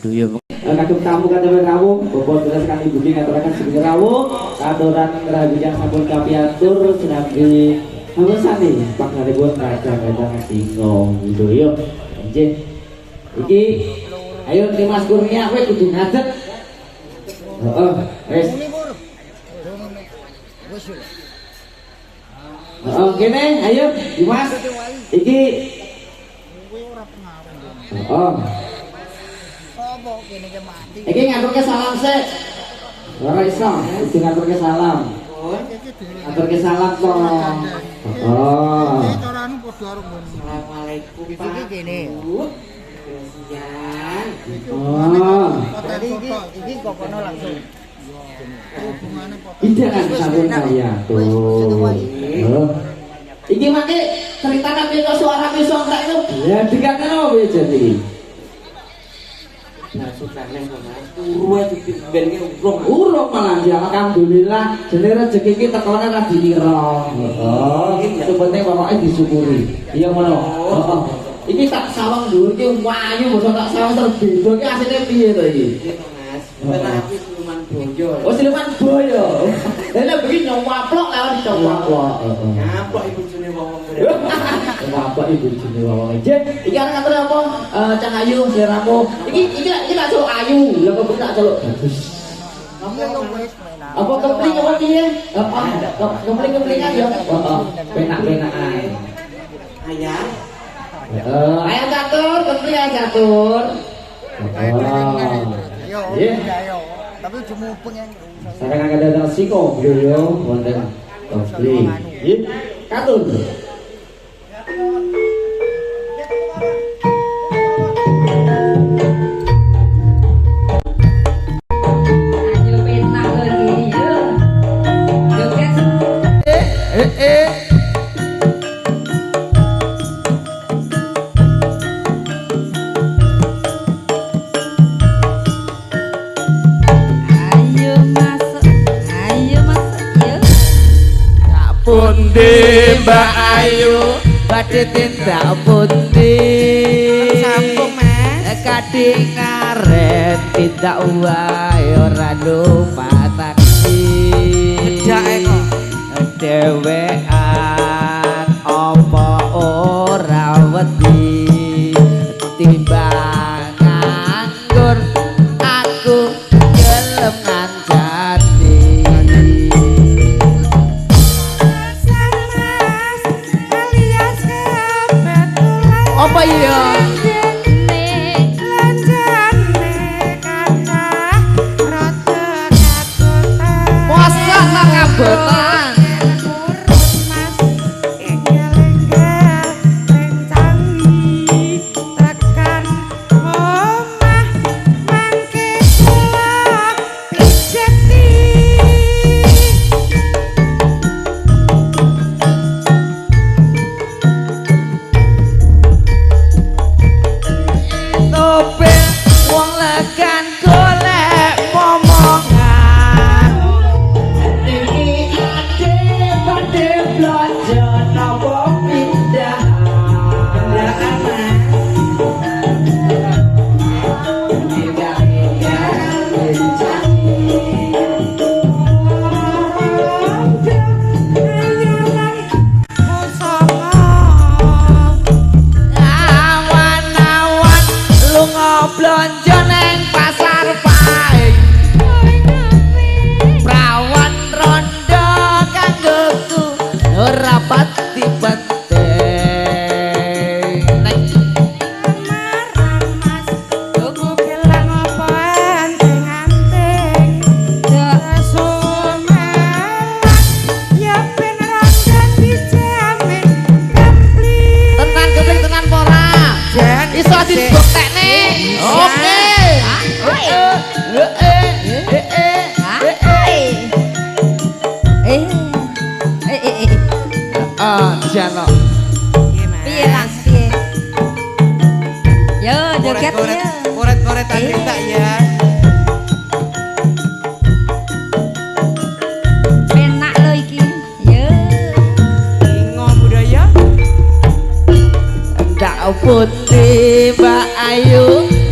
Duyo. Kagem tamu kadang rawuh, bobot terus kami budi ngaturaken sedaya rawuh, katuran rawijang sampun kapiatur sinambi ngamesani pangaripun Kadang Singo Widoyo. Nggih. Iki ayo Dimas Kurnia kowe kudu ngadeg. Heeh, wis. Heeh, kene ayo Dimas. Iki heeh. Iki ngaturke salam sik. Ora iso, kudu ngaturke salam. Ngaturke salam to. Oh. Assalamualaikum Pak. Iki kene. Siang. Oh. Tadi iki kok kono langsung. Tidak kan sampun kaya tuh. Iki mangke ceritakan piro suara iso entek itu. Ya dikatakan apa jadi? Nah, sukane Mas. Turu ae ben urung malah ya alhamdulillah jenenge rezeki iki tekone ra dinira. Heeh. Itu penting pokoke disyukuri. Iya ngono. Heeh. Iki tak sawang dhuwur iki wayu mosok tak sawang terbeda iki asline piye to iki? Mas. Benar aku siluman boyo. Oh siluman boyo. Lah begini nyawaplok lewat dicowaplok. Heeh. Ngaplok ibu jene wong-wong. Bapak ibu jene wong nggih. Iki arep ngatur apa? Cang Ayu sliramu. Iki tak celuk ayu, lha kok tak celuk bagus. Apa kepling apa piye? Apa kepling-keplingan ya? Heeh. Penak-penakan. Ayah. Ayo catur, kepling ayo catur. Yo, ayo. Tapi cuma pengen Saking kadang siko yo wonten kepling. Nggih. Catur. Mbak Ayu badhe tindak pundi sampung Mas kadhe karen tindak wae ora lupa taksi bedake kok dhewean apa ora wedi timbang nganggur aku gelem ngancani apa iya masa tak kabetan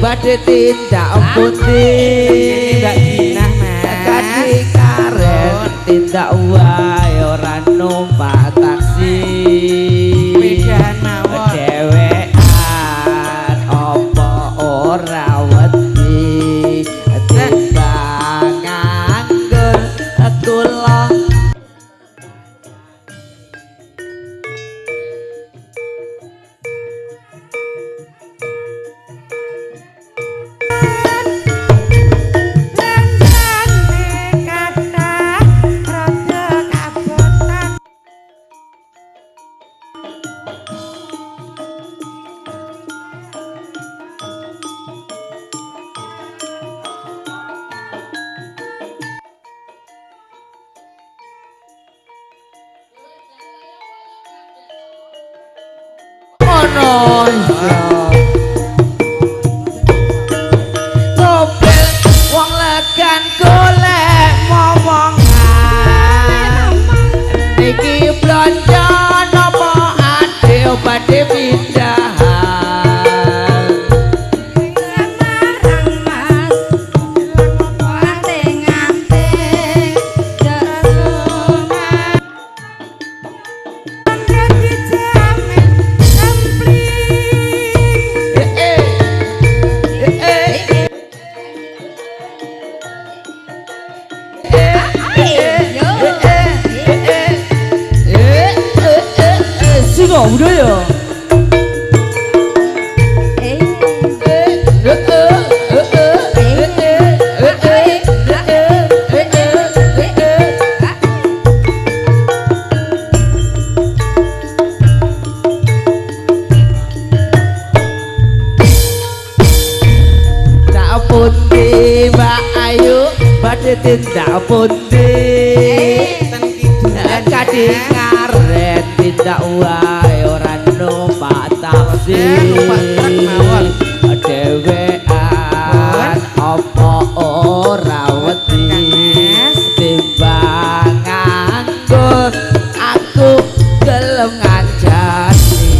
badhe tindak putih Tindak ginah, Mas. kaki karen tindak wae ora numpak taksi Bedahan mawon. dhewean apa ora wedi timbang nganggur kula. Topel wong legan golek momongan iki blonjo napa ade badhe pindahan Singo budaya tak putih Mbak Ayu badhe tindak putih kadhe ngaret tindak wae ora numpak taksi Numpak truk mawon. dhewean apa ora wedi timbang nganggur aku gelem ngancani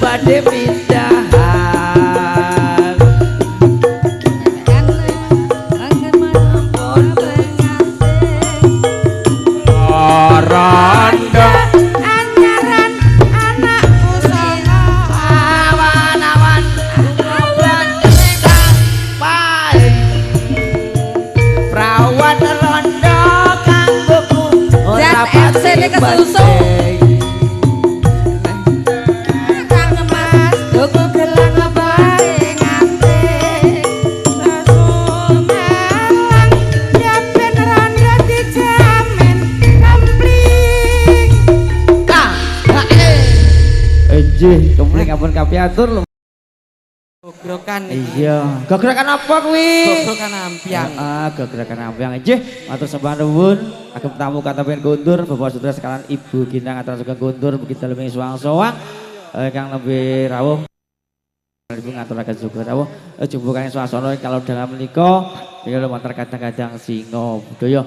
badhe pindahan Randa Anyaran anakku songo awan-awan bulan kang paling perawat rondo kanggoku ora Dan FC ini kesusu. penting. Kang Mas tuku gelang bae ngante sesumelan ya ben rondo dijamin kampling Enjih, kemling ampun kapiatur lho. Gogrokan iki. Iya, gegrakan apa kuwi? Gogrokan ampiang. Gegrakan ampiang nggih. Matur sembah nuwun agem tamu katapen kundur Bapak Saudara sekalian Ibu Ginang atas juga kundur begitu lebih suwang-suwang kang lebih rawuh. Ibu ngaturaken juga rawuh jumbuhane swasana kalau dalam menika ya lumantar kadang-kadang singa budaya.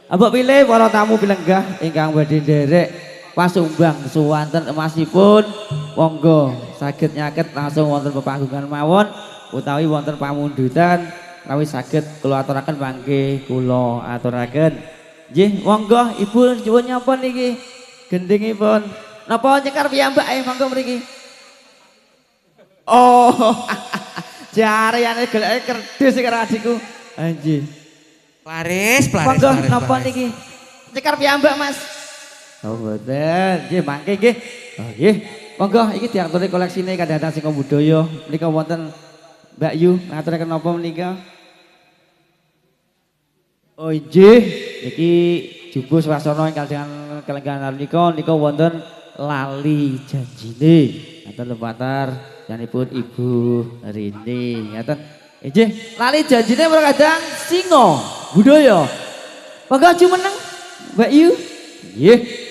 Mbok pilih para tamu pilenggah ingkang badhe nderek pasumbang suwanten emasipun monggo saged nyaket langsung wonten pepanggungan mawon utawi wonten pamundutan rawuh saged kula aturaken mangke kula aturaken nggih monggo ibu nyuwun nyapa niki gendhingipun napa nyekar piyambak monggo mriki oh jarene golek kerdus karo adikku nggih Laris, monggo napa niki nyekar piyambak Mas. Oh betul, nggih mangke nggih. Oh nggih. Monggo iki diaturi koleksine kadang-kadang sing budaya. Menika wonten Mbak Yu ngaturaken napa menika? Oh inggih, iki jubu swasana ingkang dengan kelenggahan nika wonten lali janjine. Ngaten lumantar yanipun Ibu Rini. Ngaten. Inggih, lali janjine para kadang singa budaya. Monggo jumeneng Mbak Yu. Nggih.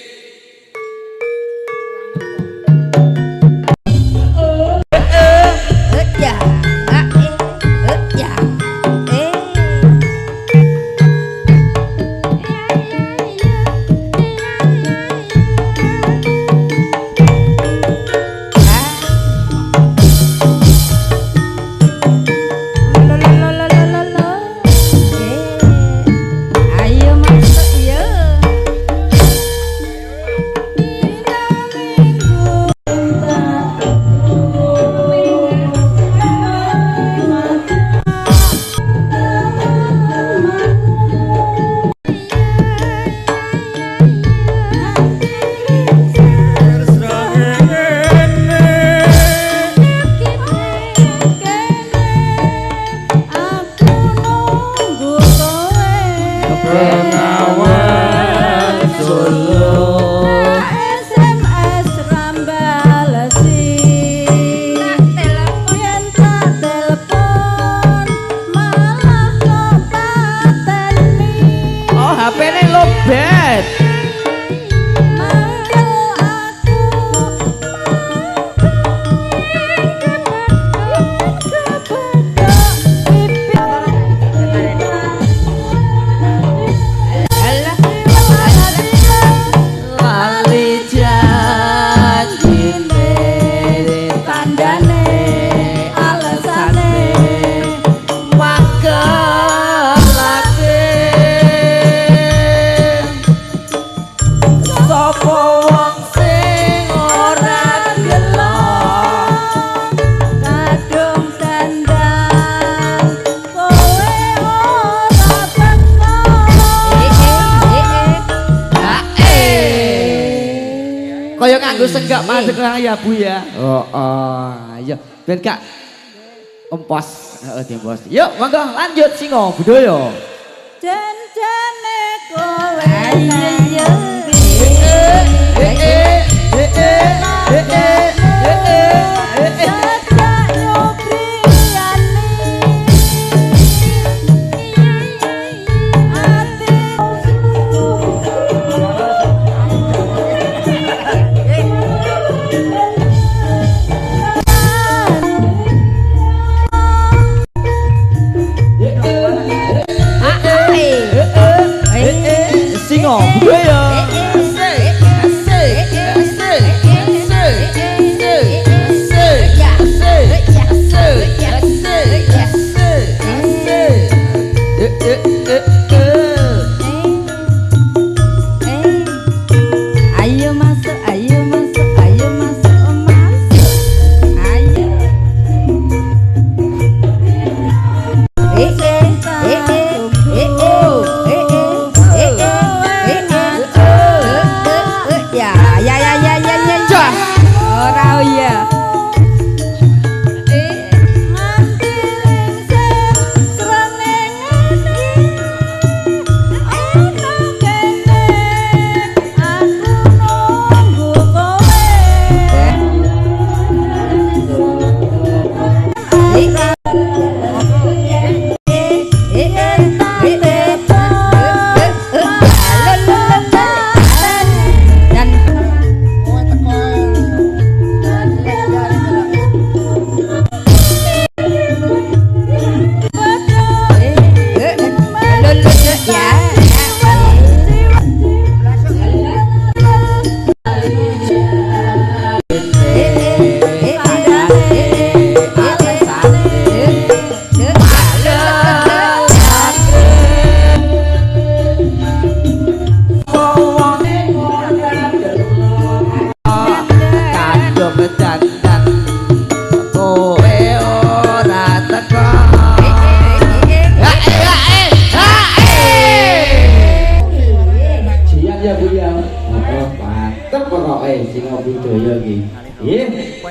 Kaya nganggo senggak masuk ya Bu ya. Oh, ayo ben Kak empos. Heeh, diempos. Yuk, monggo lanjut singo budaya. Jan-jane kowe singo budaya.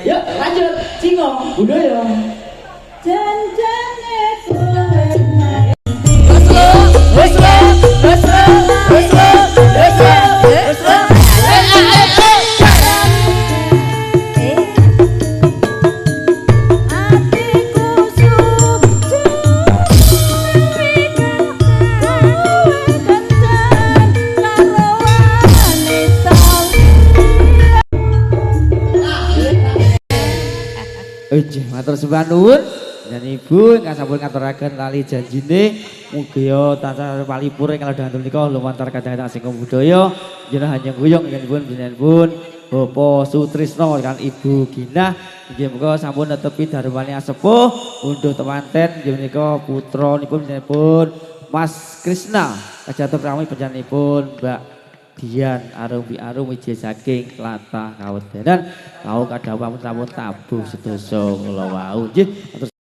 Yuk lanjut singo budaya. Jan-jane kowe Wes matur sembah nuwun dan ibu ingkang sampun ngaturaken lali janjine mugi tansah palipur ing dalu menika lumantar kadang-kadang sing budaya jenengan hanya guyong pun Bapak Sutrisno kan Ibu Ginah inggih menika sampun netepi darmane sepuh unduh temanten inggih menika putranipun Mas Krisna kajatuh rami panjenenganipun Mbak Dian Arum ije saking Latah Kawedanan kau kadhawu sampun tabuh sedasa kula wau nggih